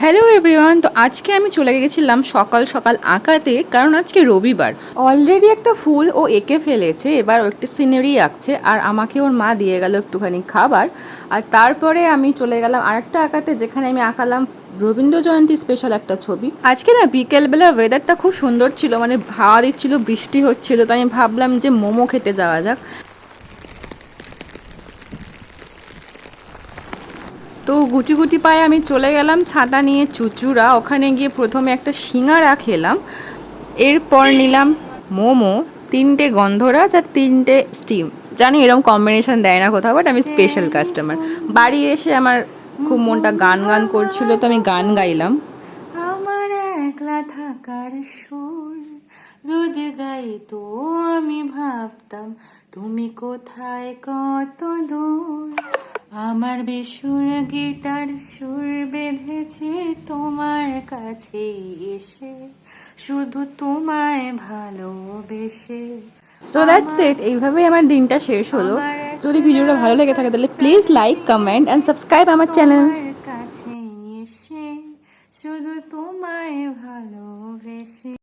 Hello everyone, তো আজকে আমি চলে গেছিলাম সকাল সকাল আঁকাতে, কারণ আজকে রবিবার। অলরেডি একটা ফুল ও এঁকে ফেলেছে, এবার ও একটা সিনারি আঁকছে আর আমাকে ওর মা দিয়ে গেল একটুখানি খাবার। আর তারপরে আমি চলে গেলাম আরেকটা আঁকাতে, যেখানে আমি আঁকালাম রবীন্দ্র জয়ন্তী স্পেশাল একটা ছবি। আজকে না বিকেলবেলা ওয়েদারটা খুব সুন্দর ছিল, মানে হাওয়া দিচ্ছিল, বৃষ্টি হচ্ছিল, তো আমি ভাবলাম যে মোমো খেতে যাওয়া যাক। তো গুটি গুটি পায়ে আমি চলে গেলাম ছাতা নিয়ে চুচুড়া। ওখানে গিয়ে প্রথমে একটা সিঙ্গারা খেলাম, এরপর নিলাম মোমো, 3টে গন্ধরাজ আর 3টে স্টিম। জানি এরকম কম্বিনেশন দেয় না কোথাও, বাট আমি স্পেশাল কাস্টমার। বাড়ি এসে আমার খুব মনটা গান গান করছিল, তো আমি গান গাইলাম। আমার একলা থাকার সুর রোদ গাই, তো আমি ভাবতাম তুমি কোথায় কত দূর। আমার বেসুর গিটার সুর বেঁধেছে তোমার কাছে এসে, শুধু তোমায় ভালোবেসে। সো দ্যাটস ইট, এইভাবেই আমার দিনটা শেষ হলো। যদি ভিডিওটা ভালো লেগে থাকে তাহলে please like, comment and subscribe আমার চ্যানেল।